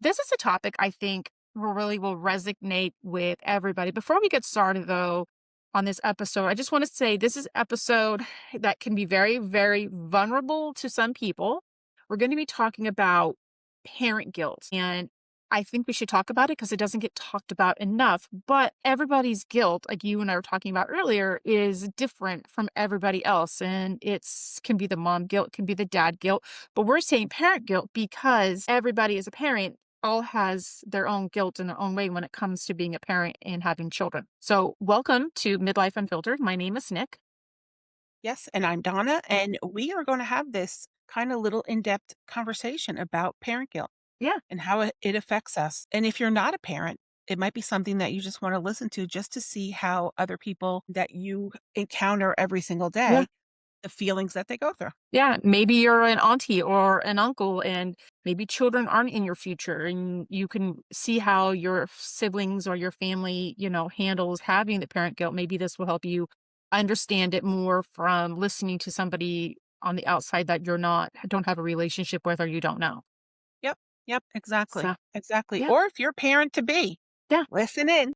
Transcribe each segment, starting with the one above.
this is a topic I think really will resonate with everybody. Before we get started, though, on this episode, I just want to say this is an episode that can be very, very vulnerable to some people. We're going to be talking about parent guilt. And I think we should talk about it because it doesn't get talked about enough. But everybody's guilt, like you and I were talking about earlier, is different from everybody else. And it's can be the mom guilt, can be the dad guilt. But we're saying parent guilt because everybody as a parent all has their own guilt in their own way when it comes to being a parent and having children. So, welcome to Midlife Unfiltered. My name is Nick. Yes, and I'm Donna, and we are going to have this kind of little in-depth conversation about parent guilt Yeah, and how it affects us. And if you're not a parent, it might be something that you just want to listen to just to see how other people that you encounter every single yeah, day, the feelings that they go through. yeah. Maybe you're an auntie or an uncle, and maybe children aren't in your future, and you can see how your siblings or your family, handles having the parent guilt. Maybe this will help you understand it more from listening to somebody on the outside that don't have a relationship with or you don't know. Yep, yep, exactly, So, exactly. yeah. Or if you're a parent to be, Yeah. listen in.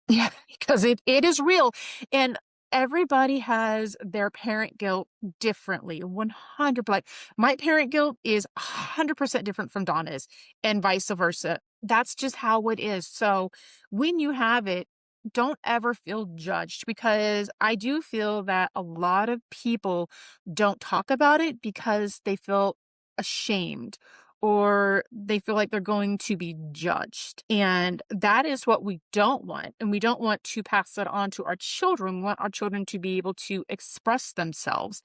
Yeah, because it is real, and everybody has their parent guilt differently, 100 like, my parent guilt is 100% different from Donna's, and vice versa. That's just how it is, so when you have it, don't ever feel judged because I do feel that a lot of people don't talk about it because they feel ashamed or they feel like they're going to be judged. And that is what we don't want. And we don't want to pass that on to our children. We want our children to be able to express themselves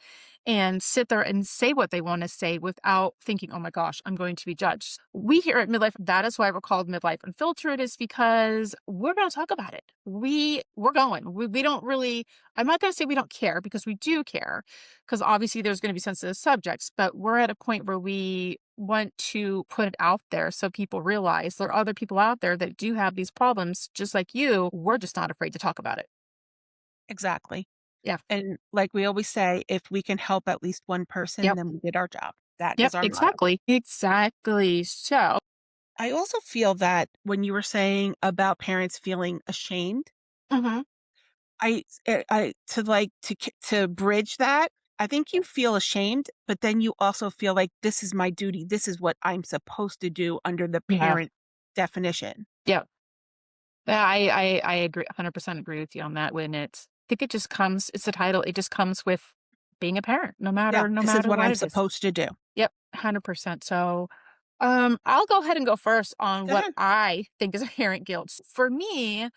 and sit there and say what they want to say without thinking, oh my gosh, I'm going to be judged. We here at Midlife, that is why we're called Midlife Unfiltered, is because we're going to talk about it. We're going. We don't really, I'm not going to say we don't care because we do care because obviously there's going to be sensitive subjects, but we're at a point where we want to put it out there so people realize there are other people out there that do have these problems just like you. We're just not afraid to talk about it. Exactly. Yeah. And like we always say, if we can help at least one person, Yep. then we did our job. That Yep. is our motto. Exactly. Exactly. So, I also feel that when you were saying about parents feeling ashamed, mhm, I to bridge that, I think you feel ashamed, but then you also feel like this is my duty. This is what I'm supposed to do under the yeah. parent definition. Yeah. Yeah, I agree 100% agree with you on that when I think it just comes it's the title, it just comes with being a parent, no Yeah, matter no this is matter what what I'm it is. supposed to do. Yep, 100%. So, I'll go ahead and go first on Go what ahead. I think is inherent guilt. For me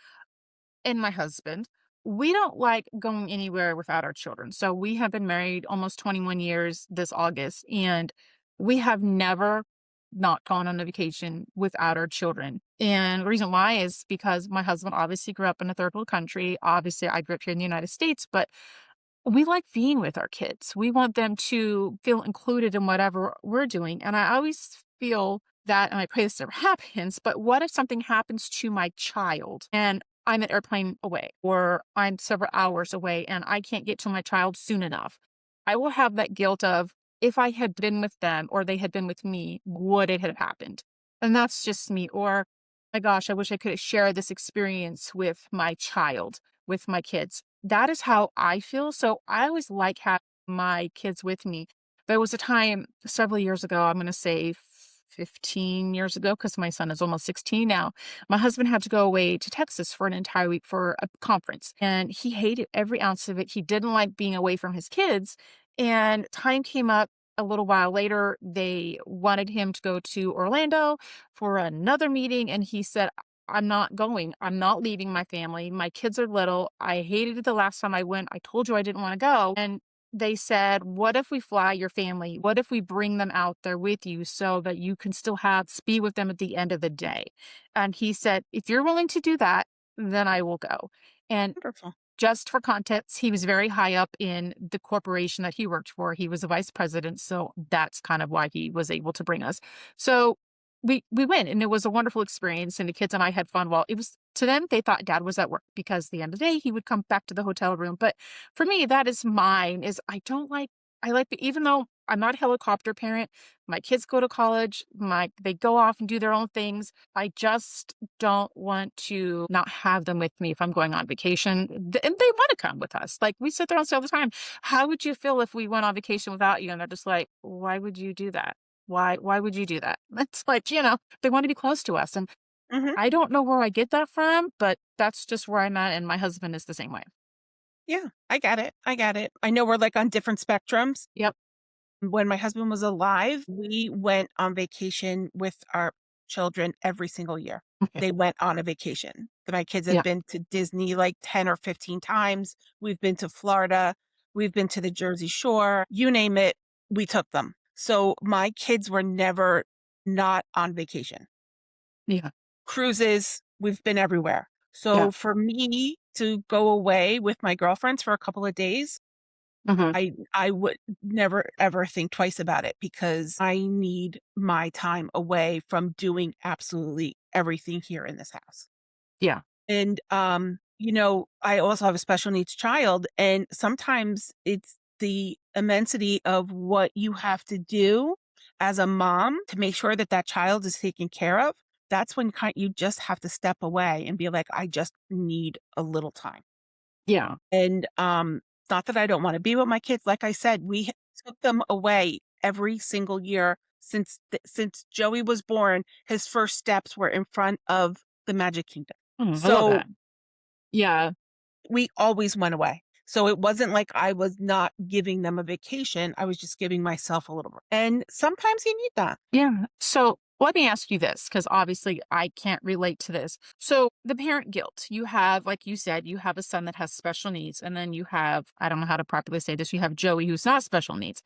and my husband, we don't like going anywhere without our children. So we have been married almost 21 years this August, and we have never not gone on a vacation without our children. And the reason why is because my husband obviously grew up in a third world country. Obviously, I grew up here in the United States, but we like being with our kids. We want them to feel included in whatever we're doing. And I always feel that, and I pray this never happens, but what if something happens to my child and I'm an airplane away or I'm several hours away and I can't get to my child soon enough? I will have that guilt of if I had been with them or they had been with me, would it have happened? And that's just me. Or, my gosh, I wish I could have shared this experience with my child, with my kids. That is how I feel. So I always like having my kids with me. There was a time several years ago, I'm going to say 15 years ago, because my son is almost 16 now. My husband had to go away to Texas for an entire week for a conference, and he hated every ounce of it. He didn't like being away from his kids. And time came up a little while later. They wanted him to go to Orlando for another meeting. And he said, I'm not going. I'm not leaving my family. My kids are little. I hated it the last time I went. I told you I didn't want to go. And they said, what if we fly your family? What if we bring them out there with you so that you can still be with them at the end of the day? And he said, if you're willing to do that, then I will go. And Wonderful. just for context, he was very high up in the corporation that he worked for. He was a vice president, so that's kind of why he was able to bring us. So we went, and it was a wonderful experience, and the kids and I had fun. Well, it was to them, they thought dad was at work because at the end of the day, he would come back to the hotel room. But for me, that is mine. Is I don't like I like even though I'm not a helicopter parent. My kids go to college, they go off and do their own things. I just don't want to not have them with me if I'm going on vacation. And they want to come with us. Like we sit there and say all the time, how would you feel if we went on vacation without you? And they're just like, why would you do that? Why would you do that? It's like, they want to be close to us. And Mhm. I don't know where I get that from, but that's just where I'm at. And my husband is the same way. Yeah, I get it, I get it. I know we're, like, on different spectrums. Yep. When my husband was alive, we went on vacation with our children every single year. Okay. They went on a vacation. My kids have Yeah. been to Disney like 10 or 15 times. We've been to Florida. We've been to the Jersey Shore. You name it, we took them. So my kids were never not on vacation. Yeah. Cruises, we've been everywhere. Yeah. So for me to go away with my girlfriends for a couple of days, Hmm. I would never ever think twice about it because I need my time away from doing absolutely everything here in this house. Yeah. And I also have a special needs child, and sometimes it's the immensity of what you have to do as a mom to make sure that that child is taken care of. That's when you just have to step away and be like, I just need a little time. Yeah. And, not that I don't wanna be with my kids, like I said, took them away every single year since Joey was born. His first steps were in front of the Magic Kingdom. I love So, that. Yeah. we always went away. So, it wasn't like I was not giving them a vacation, I was just giving myself a little bit, and sometimes you need that. Yeah. So let me ask you this, because obviously I can't relate to this. So the parent guilt, you have, like you said, you have a son that has special needs, and then you have, I don't know how to properly say this, you have Joey who's not special needs.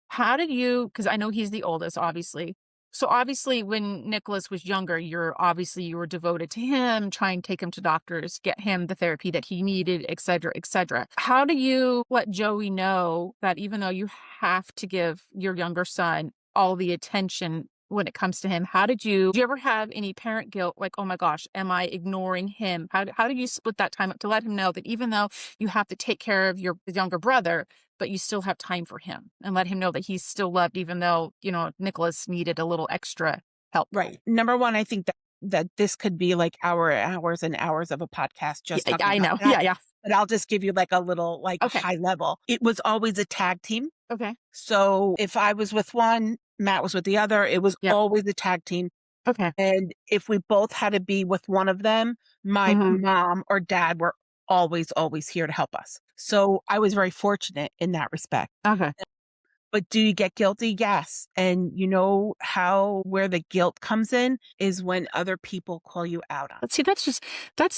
How did you, because I know he's the oldest, obviously. So obviously when Nicholas was younger, you were devoted to him, trying to take him to doctors, get him the therapy that he needed, et cetera, et cetera. How do you let Joey know that even though you have to give your younger son all the attention when it comes to him, did you ever have any parent guilt? Like, oh my gosh, am I ignoring him? How do you split that time up to let him know that even though you have to take care of your younger brother, but you still have time for him and let him know that he's still loved, even though, Nicholas needed a little extra help. Right. Number 1, I think that this could be like hours and hours of a podcast Yeah, just talking I about know. that, Yeah, yeah. but I'll just give you like a little, like, Okay. high level. It was always a tag team. Okay. So if I was with one, Matt was with the other. It was Yep. always a tag team. Okay. And if we both had to be with one of them, my Hmm. mom or dad were always here to help us. So I was very fortunate in that respect. Okay. But do you get guilty? Yes. And you know how where the guilt comes in is when other people call you out on Let's see, that's it.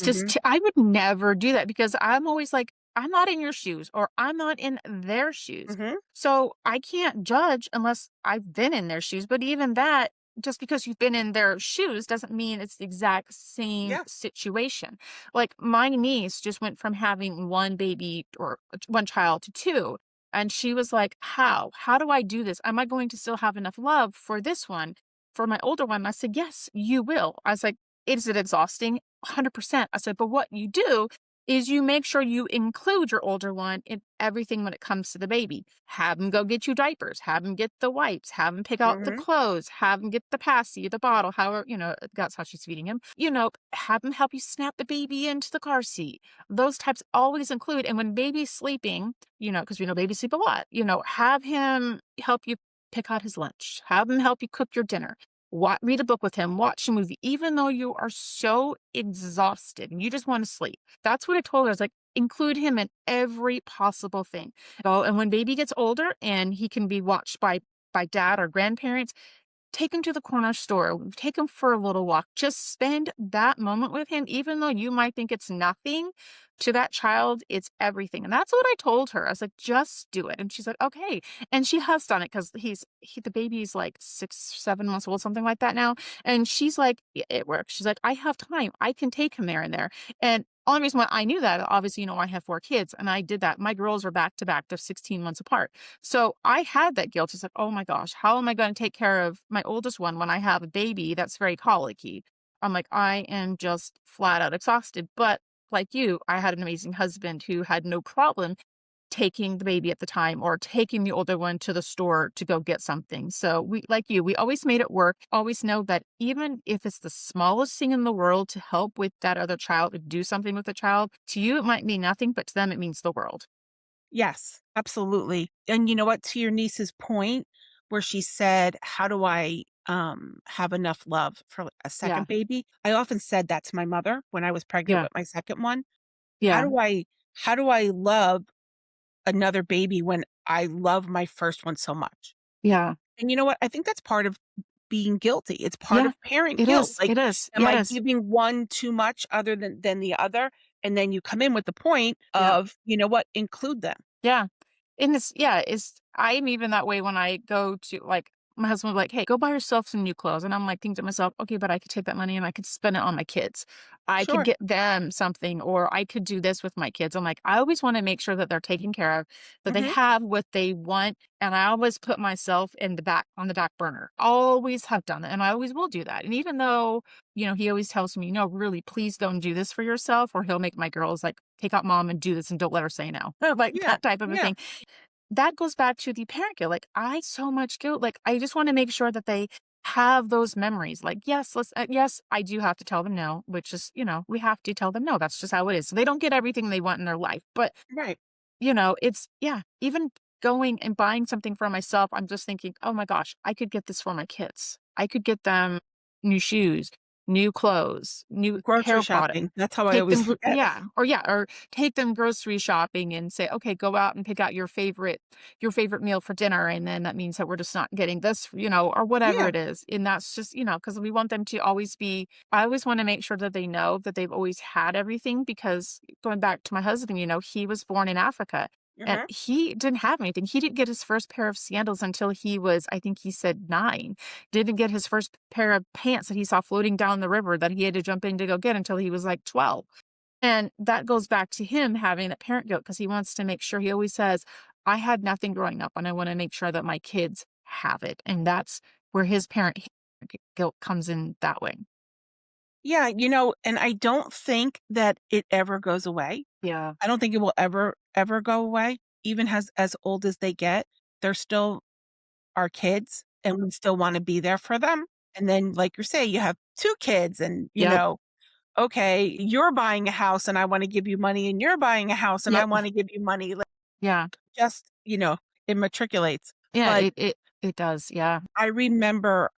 just, I would never do that because I'm always like, I'm not in your shoes or I'm not in their shoes. Mhm. So I can't judge unless I've been in their shoes. But even that, just because you've been in their shoes doesn't mean it's the exact same Yeah. situation. Like my niece just went from having one baby or one child to two. And she was like, how? How do I do this? Am I going to still have enough love for this one? For my older one, I said, yes, you will. I was like, is it exhausting? 100%. I said, but what you do is you make sure you include your older one in everything when it comes to the baby. Have him go get you diapers, have him get the wipes, have him pick out the Mhm. clothes, have him get the passy, the bottle, however, that's how she's feeding him. Have him help you snap the baby into the car seat. Those types always include. And when baby's sleeping, because we know babies sleep a lot, have him help you pick out his lunch, have him help you cook your dinner. Read a book with him, watch a movie, even though you are so exhausted and you just want to sleep. That's what I told her. I was like, include him in every possible thing. And when baby gets older and he can be watched by dad or grandparents, take him to the corner store, take him for a little walk. Just spend that moment with him, even though you might think it's nothing. To that child, it's everything. And that's what I told her. I was like, just do it. And she's like, okay. And she has done it because the baby's like 6, 7 months old, something like that now. And she's like, "Yeah, it works." She's like, I have time. I can take him there and there. And only reason why I knew that, obviously, I have 4 kids and I did that. My girls are back to back. They're 16 months apart. So I had that guilt. It's like, oh my gosh, how am I going to take care of my oldest one when I have a baby that's very colicky? I'm like, I am just flat out exhausted. But like you, I had an amazing husband who had no problem taking the baby at the time or taking the older one to the store to go get something. So we like you, we always made it work. Always know that even if it's the smallest thing in the world to help with that other child, to do something with the child, to you it might mean nothing, but to them it means the world. Yes, absolutely. And you know what? To your niece's point, where she said, "How do I have enough love for a Yeah. second baby?" I often said that to my mother when I was pregnant Yeah. with my second one. How Yeah. do I how do I love another baby when I love my first one so much? Yeah. And you know what? I think that's part of being guilty. It's part Yeah. of parent It guilt. is. Like, It is. am Yeah, it I is. giving one too much other than the other? And then you come in with the point Yeah. of, you know what? Include them. Yeah. And it's yeah, it's I'm even that way when I go to like my husband will be like, "Hey, go buy yourself some new clothes." And I'm like thinking to myself, "Okay, but I could take that money and I could spend it on my kids. I could Sure. get them something or I could do this with my kids." I'm like, I always want to make sure that they're taken care of, that they Mhm. have what they want, and I always put myself in the back on the back burner. Always have done that, and I always will do that. And even though, he always tells me, "No, really, please don't do this for yourself," or he'll make my girls like, "Take out mom and do this and don't let her say no." Like Yeah. that type of a Yeah. thing. That goes back to the parent guilt, like, I so much guilt, like, I just wanna make sure that they have those memories, like, yes, I do have to tell them no, which is, we have to tell them no, that's just how it is, so they don't get everything they want in their life, but, Right. it's yeah, even going and buying something for myself, I'm just thinking, "Oh my gosh, I could get this for my kids. I could get them new shoes, new clothes, new Grocery hair product." shopping. That's how I Take always them forget. or take them grocery shopping and say, "Okay, go out and pick out your favorite meal for dinner," and then that means that we're just not getting this, or whatever Yeah. it is, and that's just, because we want them to always be I always wanna make sure that they know that they've always had everything because going back to my husband, he was born in Africa, and Mhm. he didn't have anything. He didn't get his first pair of sandals until he was, I think he said 9. Didn't get his first pair of pants that he saw floating down the river that he had to jump in to go get until he was, like, 12. And that goes back to him having that parent guilt because he wants to make sure he always says, "I had nothing growing up, and I wanna make sure that my kids have it." And that's where his parent guilt comes in that way. Yeah, and I don't think that it ever goes away. Yeah. I don't think it will ever go away. Even as old as they get, they're still our kids, and we still wanna be there for them. And then, like you say, you have 2 kids and, Yep. okay, you're buying a house and I wanna give you money, and you're buying a house and I Yep. wanna give you money, like, Yeah. just, it matriculates. Yeah, But it does, yeah. I remember,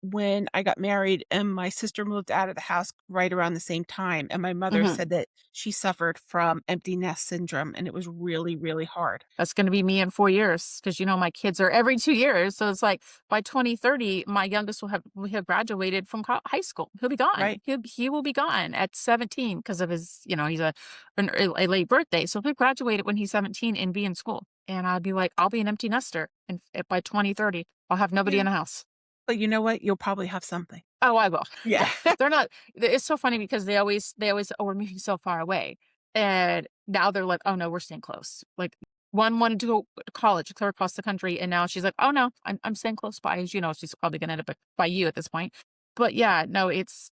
when I got married and my sister moved out of the house right around the same time, and my mother Mhm. said that she suffered from empty nest syndrome, and it was really, really hard. That's gonna be me in 4 years because my kids are every 2 years, so it's like by 2030, my youngest will have graduated from high school. He'll be gone. Right? He will be gone at 17 because of his, he's a late birthday, so he'll graduate when he's 17 and be in school, and I'll be like, I'll be an empty nester, and by 2030, I'll have nobody Yeah. in the house. But you know what? You'll probably have something. Oh, I will. Yeah. They're not it's so funny because they always, "Oh, we're moving so far away." And now they're like, "Oh, no, we're staying close." Like, one wanted to go to college clear across the country, and now she's like, "Oh, no, I'm staying close by." As you know, she's probably gonna end up by you at this point. But, yeah, no, it's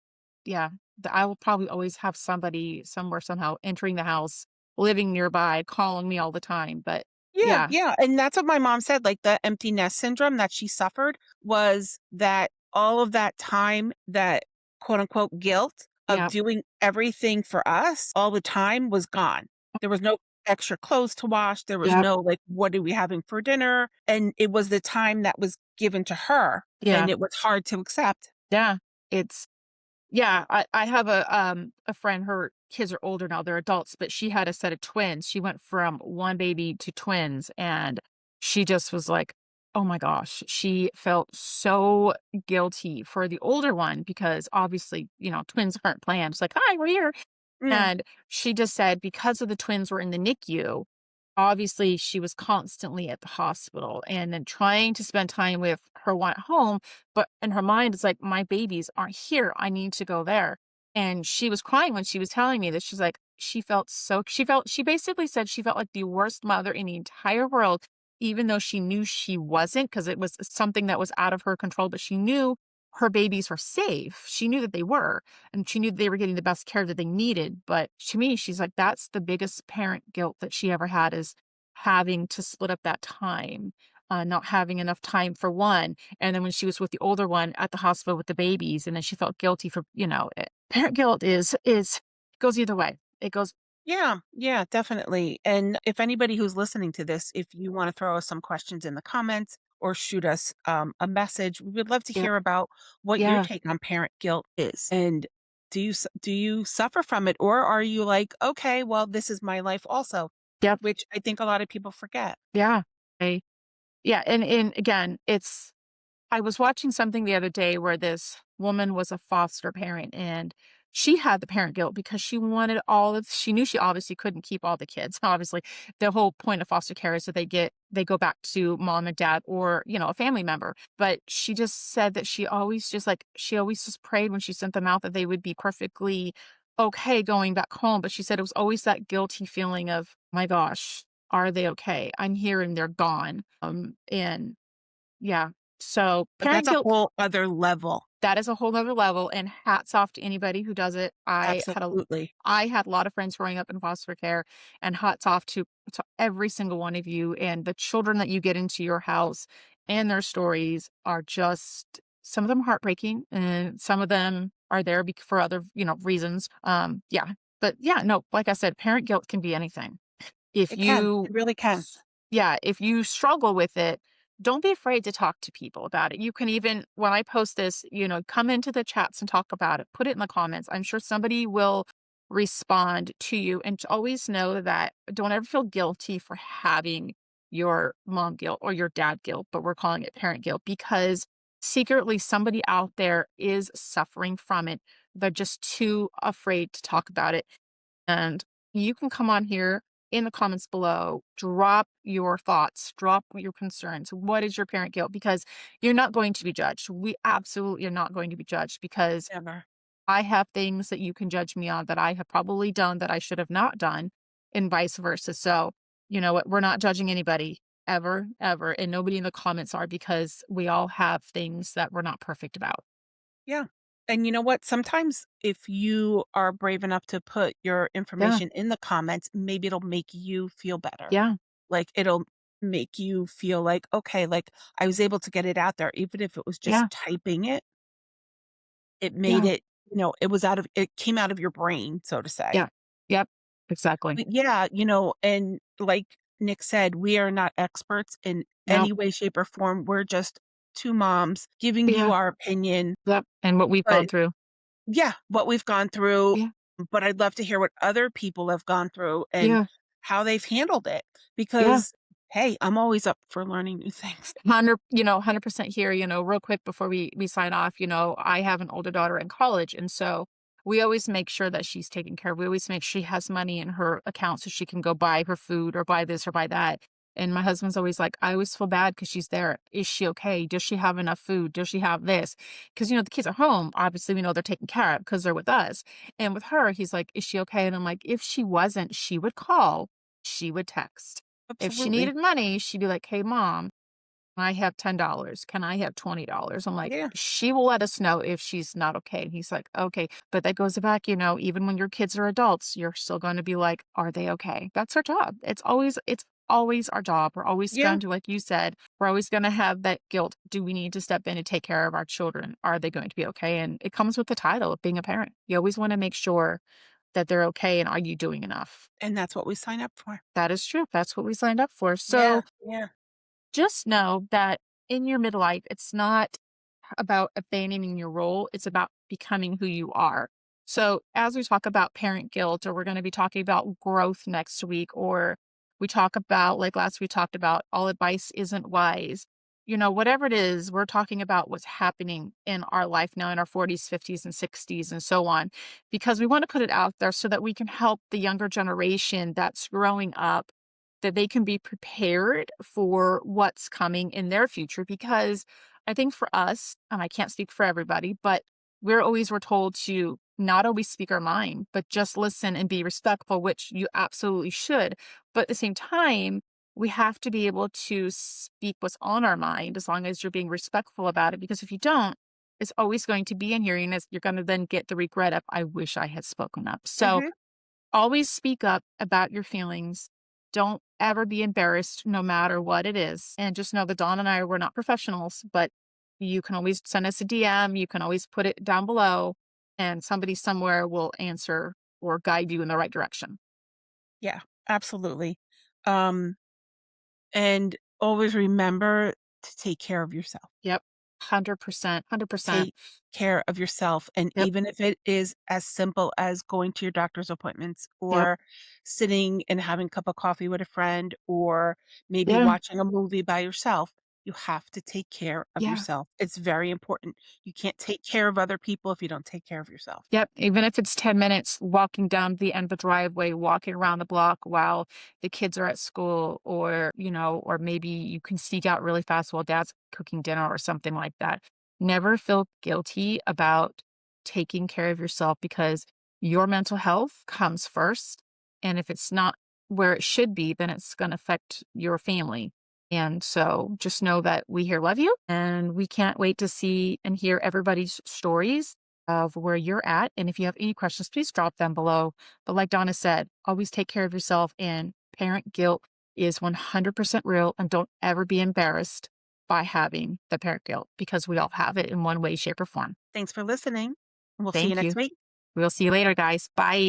yeah, I will probably always have somebody somewhere somehow entering the house, living nearby, calling me all the time, but Yeah, yeah, yeah, and that's what my mom said, like, the empty nest syndrome that she suffered was that all of that time, that quote unquote "guilt" of yeah, doing everything for us all the time was gone. There was no extra clothes to wash, there was yeah, no, like, "What are we having for dinner?" And it was the time that was given to her, and yeah, it was hard to accept. yeah, it's yeah, I have a friend, her kids are older now, they're adults, but she had a set of twins. She went from 1 baby to twins, and she just was like, oh my gosh, she felt so guilty for the older one because obviously, twins aren't planned. It's like, "Hi, we're here." Mm, And she just said because of the twins were in the NICU, obviously she was constantly at the hospital and then trying to spend time with her one at home, but in her mind, it's like, my babies aren't here. I need to go there. And she was crying when she was telling me this. She's like, she basically said she felt like the worst mother in the entire world, even though she knew she wasn't, because it was something that was out of her control, but she knew her babies were safe. She knew that they were and she knew they were getting the best care that they needed, but to me, she's like, that's the biggest parent guilt that she ever had is having to split up that time, not having enough time for one, and then when she was with the older one at the hospital with the babies, and then she felt guilty for, parent guilt is goes either way. It goes Yeah, yeah, definitely. And if anybody who's listening to this, if you want to throw us some questions in the comments or shoot us a message, we would love to Yep. hear about what your Yeah. take on parent guilt is. And do you suffer from it, or are you like, okay, well, this is my life also, Yep. which I think a lot of people forget. Yeah. I Yeah, and again, I was watching something the other day where this woman was a foster parent and she had the parent guilt because she knew she obviously couldn't keep all the kids. Obviously, the whole point of foster care is that they go back to mom and dad or, a family member. But she just said that she always just prayed when she sent them out that they would be perfectly okay going back home. But she said it was always that guilty feeling of, my gosh, are they okay? I'm here and they're gone. And yeah. So But that's parent a guilt, whole other level. that is a whole nother level, and hats off to anybody who does it. Absolutely. I had a lot of friends growing up in foster care, and hats off to every single one of you, and the children that you get into your house and their stories are just some of them heartbreaking and some of them are there for other, reasons. Yeah. But yeah, no, like I said, parent guilt can be anything. If It can. you It really can. Yeah, if you struggle with it, don't be afraid to talk to people about it. You can even, when I post this, come into the chats and talk about it. Put it in the comments. I'm sure somebody will respond to you. And to always know that don't ever feel guilty for having your mom guilt or your dad guilt, but we're calling it parent guilt because secretly somebody out there is suffering from it. They're just too afraid to talk about it. And you can come on here in the comments below, drop your thoughts, drop your concerns. What is your parent guilt? Because you're not going to be judged. We absolutely are not going to be judged because Never. I have things that you can judge me on that I have probably done that I should have not done, and vice versa. So, you know what? We're not judging anybody ever, ever. And nobody in the comments are because we all have things that we're not perfect about. Yeah. And you know what? Sometimes if you are brave enough to put your Yeah. information in the comments, maybe it'll make you feel better. Yeah. Like it'll make you feel like, okay, like I was able to get it out there, even if it was just Yeah. typing it, it made Yeah. it, it came out of your brain, so to say. Yeah. Yep. Exactly. But yeah, and like Nick said, we are not experts in No. any way, shape, or form. We're just two moms giving you Yeah. our opinion. Yep. And what we've But gone through. yeah, what we've gone through, Yeah. but I'd love to hear what other people have gone through and Yeah. how they've handled it Yeah. because, hey, I'm always up for learning new things. 100% here, real quick before we sign off, I have an older daughter in college. And so we always make sure that she's taken care of. We always make sure she has money in her account so she can go buy her food or buy this or buy that. And my husband's always like, I always feel bad because she's there. Is she okay? Does she have enough food? Does she have this? Because, the kids are home. Obviously, we know they're taken care of because they're with us. And with her, he's like, is she okay? And I'm like, if she wasn't, she would call, she would text. If she Absolutely. needed money, she'd be like, hey, mom, I have $10. Can I have $20? I'm like, Yeah. she will let us know if she's not okay. And he's like, okay. But that goes back, even when your kids are adults, you're still going to be like, are they okay? That's our job. It's always our job. We're always Yeah. going to, like you said, we're always going to have that guilt. Do we need to step in and take care of our children? Are they going to be okay? And it comes with the title of being a parent. You always want to make sure that they're okay. And are you doing enough? And that's what we sign up for. That is true. That's what we signed up for. Yeah. So Yeah. just know that in your midlife, it's not about abandoning your role, it's about becoming who you are. So, as we talk about parent guilt, or we're going to be talking about growth next week, or we talk about, like last we talked about, all advice isn't wise. Whatever it is, we're talking about what's happening in our life now in our 40s, 50s, and 60s, and so on, because we want to put it out there so that we can help the younger generation that's growing up, that they can be prepared for what's coming in their future. Because I think for us, and I can't speak for everybody, but we're told to not always speak our mind, but just listen and be respectful, which you absolutely should. But at the same time, we have to be able to speak what's on our mind as long as you're being respectful about it. Because if you don't, it's always going to be in here, and you're going to then get the regret of, I wish I had spoken up. So Hmm. always speak up about your feelings. Don't ever be embarrassed no matter what it is. And just know that Dawn and I, we're not professionals, but you can always send us a DM. You can always put it down below, and somebody somewhere will answer or guide you in the right direction. Yeah, absolutely. Um, and always remember to take care of yourself. Yep. 100%. 100%. Take care of yourself, and Yep. even if it is as simple as going to your doctor's appointments Yep. or sitting and having a cup of coffee with a friend or maybe Yeah. watching a movie by yourself, you have to take care of Yeah. yourself. It's very important. You can't take care of other people if you don't take care of yourself. Yep, even if it's 10 minutes walking down the end of the driveway, walking around the block while the kids are at school, or, or maybe you can sneak out really fast while dad's cooking dinner or something like that. Never feel guilty about taking care of yourself, because your mental health comes first. And if it's not where it should be, then it's going to affect your family. And so just know that we here love you, and we can't wait to see and hear everybody's stories of where you're at. And if you have any questions, please drop them below. But like Donna said, always take care of yourself. And parent guilt is 100% real. And don't ever be embarrassed by having the parent guilt, because we all have it in one way, shape, or form. Thanks for listening. We'll see you Thank next you. week. We'll see you later, guys. Bye.